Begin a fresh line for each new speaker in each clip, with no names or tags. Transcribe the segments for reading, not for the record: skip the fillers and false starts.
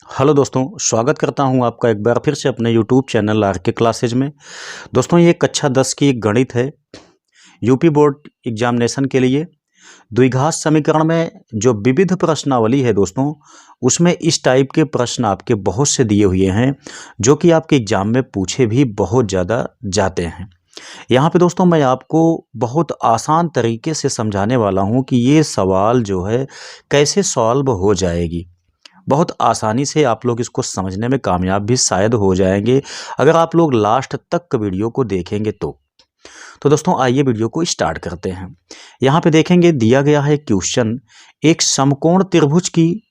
Hello दोस्तों, स्वागत करता हूं आपका एक बार फिर से अपने यूट्यूब चैनल आर के क्लासेज में। दोस्तों, ये कक्षा 10 की एक गणित है यूपी बोर्ड एग्जामिनेशन के लिए। द्विघात समीकरण में जो विविध प्रश्नावली है दोस्तों, उसमें इस टाइप के प्रश्न आपके बहुत से दिए हुए हैं जो कि आपके एग्जाम में पूछे भी बहुत ज़्यादा जाते हैं। यहाँ पे दोस्तों मैं आपको बहुत आसान तरीके से समझाने वाला हूँ कि ये सवाल जो है कैसे सॉल्व हो जाएगी। बहुत आसानी से आप लोग इसको समझने में कामयाब भी शायद हो जाएंगे अगर आप लोग लास्ट तक वीडियो को देखेंगे तो दोस्तों आइए वीडियो को स्टार्ट करते हैं। यहाँ पे देखेंगे दिया गया है क्वेश्चन, एक समकोण त्रिभुज की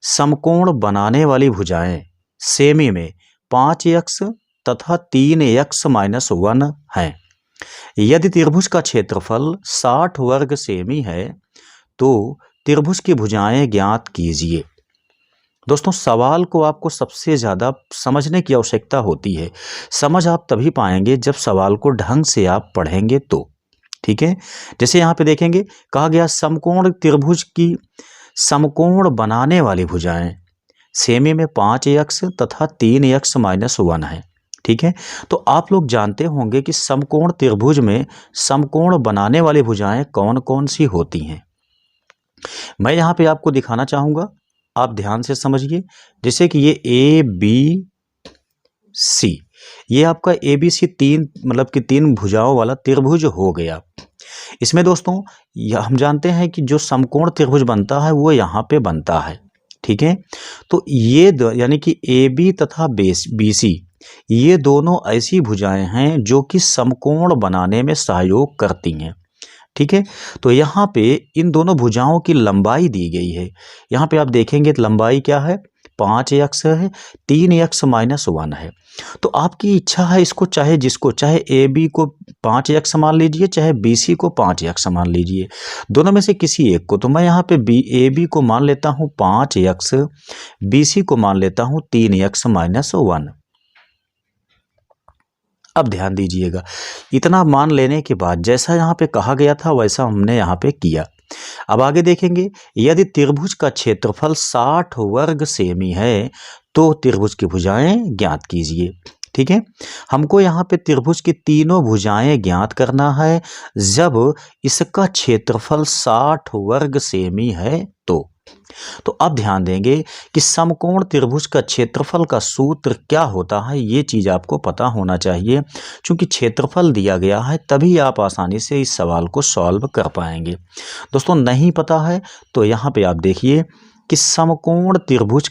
समकोण बनाने वाली भुजाएं सेमी में 5x तथा 3x-1 हैं। यदि त्रिभुज का क्षेत्रफल 60 वर्ग सेमी है तो त्रिभुज की भुजाएं ज्ञात कीजिए। दोस्तों, सवाल को आपको सबसे ज़्यादा समझने की आवश्यकता होती है। समझ आप तभी पाएंगे जब सवाल को ढंग से आप पढ़ेंगे तो। ठीक है, जैसे यहाँ पे देखेंगे कहा गया समकोण त्रिभुज की समकोण बनाने वाली भुजाएं सेमी में 5x तथा 3x-1 है। ठीक है, तो आप लोग जानते होंगे कि समकोण त्रिभुज में समकोण बनाने वाली भुजाएं कौन कौन सी होती हैं। मैं यहाँ पे आपको दिखाना चाहूँगा, आप ध्यान से समझिए। जैसे कि ये ए बी सी, ये आपका ए बी सी तीन भुजाओं वाला त्रिभुज हो गया। इसमें दोस्तों हम जानते हैं कि जो समकोण त्रिभुज बनता है वो यहाँ पे बनता है। ठीक है, तो ये यानी कि ए बी तथा बी सी ये दोनों ऐसी भुजाएं हैं जो कि समकोण बनाने में सहयोग करती हैं। ठीक है, तो यहाँ पे इन दोनों भुजाओं की लंबाई दी गई है। यहाँ पे आप देखेंगे तो लंबाई क्या है, 5x है, 3x-1 है। तो आपकी इच्छा है, इसको चाहे जिसको चाहे ए बी को 5x मान लीजिए, चाहे बी सी को 5x मान लीजिए, दोनों में से किसी एक को। तो मैं यहाँ पे ए बी को मान लेता हूँ 5x, बी सी को मान लेता हूँ 3x-1। अब ध्यान दीजिएगा, इतना मान लेने के बाद जैसा यहाँ पे कहा गया था वैसा हमने यहाँ पे किया। अब आगे देखेंगे, यदि त्रिभुज का क्षेत्रफल 60 वर्ग सेमी है तो त्रिभुज की भुजाएं ज्ञात कीजिए। ठीक है, हमको यहाँ पे त्रिभुज की तीनों भुजाएं ज्ञात करना है जब इसका क्षेत्रफल 60 वर्ग सेमी है तो अब ध्यान देंगे कि समकोण त्रिभुज का क्षेत्रफल का सूत्र क्या होता है, ये चीज़ आपको पता होना चाहिए। क्योंकि क्षेत्रफल दिया गया है तभी आप आसानी से इस सवाल को सॉल्व कर पाएंगे। दोस्तों, नहीं पता है तो यहाँ पे आप देखिए कि समकोण त्रिभुज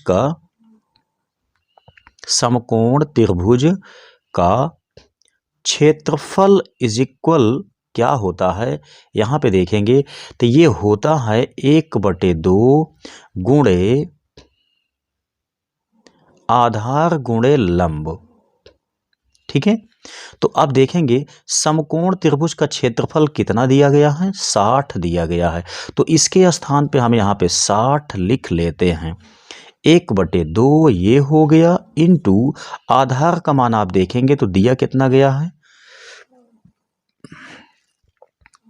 का क्षेत्रफल इज इक्वल क्या होता है। यहाँ पे देखेंगे तो ये होता है 1/2 गुणे आधार गुणे लंब। ठीक है, तो अब देखेंगे समकोण त्रिभुज का क्षेत्रफल कितना दिया गया है, 60 दिया गया है। तो इसके स्थान पे हम यहाँ पे 60 लिख लेते हैं। 1/2 ये हो गया इंटू आधार का मान आप देखेंगे तो दिया कितना गया है,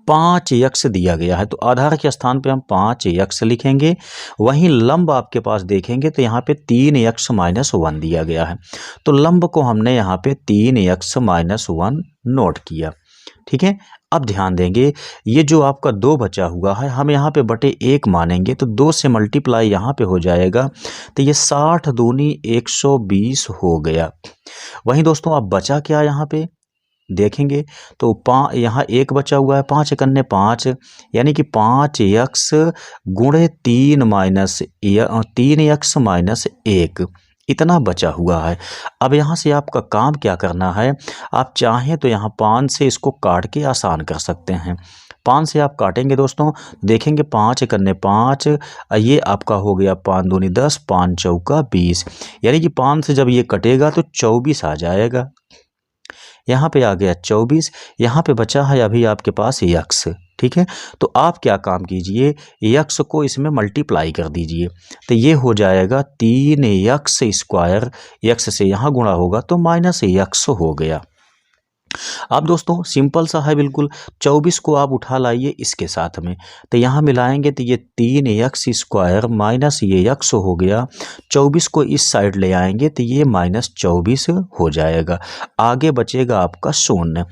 5x दिया गया है। तो आधार के स्थान पे हम 5x लिखेंगे। वहीं लंब आपके पास देखेंगे तो यहाँ पे 3x-1 दिया गया है। तो लंब को हमने यहाँ पे 3x-1 नोट किया। ठीक है, अब ध्यान देंगे ये जो आपका 2 बचा हुआ है हम यहाँ पे बटे 1 मानेंगे तो 2 से मल्टीप्लाई यहाँ पे हो जाएगा। तो ये 60 दूनी 120 हो गया। वहीं दोस्तों अब बचा क्या यहाँ पे देखेंगे तो यहाँ 1 बचा हुआ है, 5 एकन्ने 5 यानी कि 5x गुणे 3x-1 इतना बचा हुआ है। अब यहाँ से आपका काम क्या करना है, आप चाहें तो यहाँ 5 से इसको काट के आसान कर सकते हैं। 5 से आप काटेंगे दोस्तों, देखेंगे 5 एकन्ने 5, ये आपका हो गया 5 दूनी 10, 5 चौका 20, यानी कि 5 से जब ये कटेगा तो 24 आ जाएगा। यहाँ पे आ गया 24, यहाँ पे बचा है अभी आपके पास x। ठीक है, तो आप क्या काम कीजिए, x को इसमें मल्टीप्लाई कर दीजिए। तो ये हो जाएगा 3x², x से यहाँ गुणा होगा तो -x हो गया। अब दोस्तों सिंपल सा है बिल्कुल। 24 को आप उठा लाइए इसके साथ में, तो यहाँ मिलाएंगे तो ये 3x² माइनस ये x हो गया। 24 को इस साइड ले आएंगे तो ये -24 हो जाएगा। आगे बचेगा आपका 0।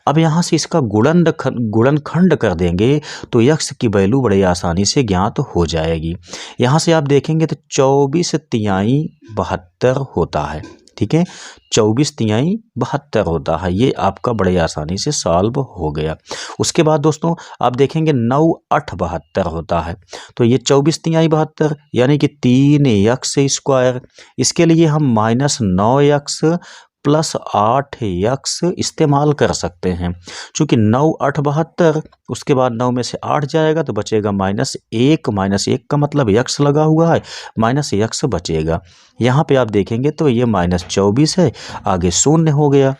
अब यहाँ से इसका गुणनखंड कर देंगे तो x की वैल्यू बड़े आसानी से ज्ञात हो जाएगी। यहाँ से आप देखेंगे तो 24 तिहाई 72 होता है। ठीक है, 24 तिहाई 72 होता है। ये आपका बड़े आसानी से सॉल्व हो गया। उसके बाद दोस्तों आप देखेंगे 9 8 72 होता है। तो ये 24 तिहाई 72 यानी कि 3x²। इसके लिए हम -9x + 8x इस्तेमाल कर सकते हैं। चूँकि 9 8 72, उसके बाद 9 में से 8 जाएगा तो बचेगा -1। -1 का मतलब x लगा हुआ है, -x बचेगा। यहाँ पे आप देखेंगे तो ये -24 है, आगे 0 हो गया।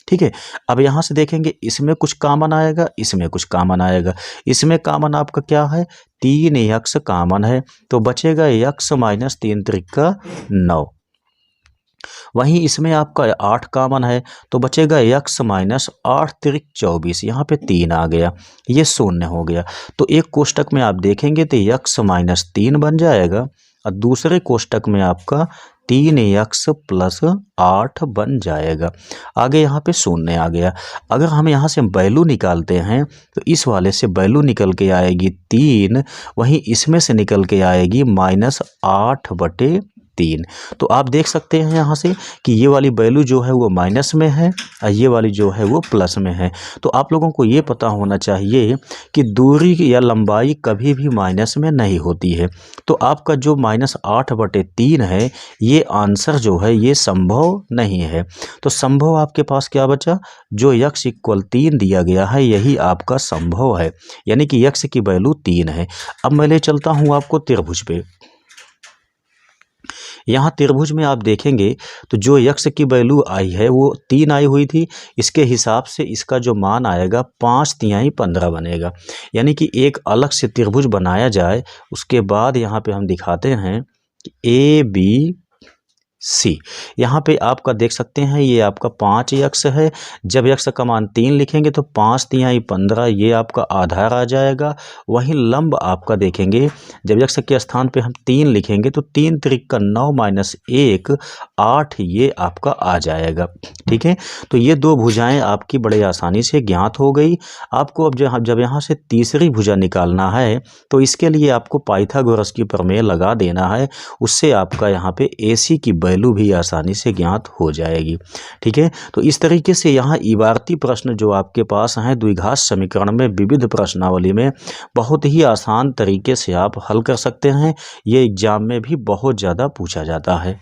ठीक है, अब यहाँ से देखेंगे इसमें कुछ कॉमन आएगा, इसमें कुछ कॉमन आएगा। इसमें कॉमन आपका क्या है, 3x कॉमन है, तो बचेगा x - 3 त्रिका 9। वहीं इसमें आपका 8 कॉमन है, तो बचेगा x - 8 त्रिक 24। यहाँ पे 3 आ गया, ये 0 हो गया। तो एक कोष्टक में आप देखेंगे तो x - 3 बन जाएगा और दूसरे कोष्टक में आपका 3x + 8 बन जाएगा। आगे यहाँ पे 0 आ गया। अगर हम यहाँ से वैल्यू निकालते हैं तो इस वाले से वैल्यू निकल के आएगी 3, वहीं इसमें से निकल के आएगी -8/3। तो आप देख सकते हैं यहाँ से कि ये वाली वैल्यू जो है वो माइनस में है और ये वाली जो है वो प्लस में है। तो आप लोगों को ये पता होना चाहिए कि दूरी या लंबाई कभी भी माइनस में नहीं होती है। तो आपका जो -8/3 है, ये आंसर जो है ये संभव नहीं है। तो संभव आपके पास क्या बचा, जो x = 3 दिया गया है यही आपका संभव है, यानी कि x की वैल्यू 3 है। अब मैं ले चलता हूँ आपको त्रिभुज पे। यहाँ त्रिभुज में आप देखेंगे तो जो x की वैल्यू आई है वो 3 आई हुई थी। इसके हिसाब से इसका जो मान आएगा 5 तिहाई 15 बनेगा। यानी कि एक अलग से त्रिभुज बनाया जाए, उसके बाद यहाँ पे हम दिखाते हैं कि ABC। यहाँ पे आपका देख सकते हैं ये आपका 5x है। जब x का मान 3 लिखेंगे तो 5 तिहाई 15 ये आपका आधार आ जाएगा। वहीं लंब आपका देखेंगे, जब x के स्थान पे हम 3 लिखेंगे तो 3 त्रिक 9 - 1 8 ये आपका आ जाएगा। ठीक है, तो ये दो भुजाएं आपकी बड़े आसानी से ज्ञात हो गई। आपको अब जब यहाँ से तीसरी भुजा निकालना है तो इसके लिए आपको पाइथागोरस की प्रमेय लगा देना है। उससे आपका यहाँ पे AC की वैल्यू भी आसानी से ज्ञात हो जाएगी। ठीक है, तो इस तरीके से यहाँ इबारती प्रश्न जो आपके पास हैं द्विघात समीकरण में विविध प्रश्नावली में बहुत ही आसान तरीके से आप हल कर सकते हैं। ये एग्जाम में भी बहुत ज़्यादा पूछा जाता है।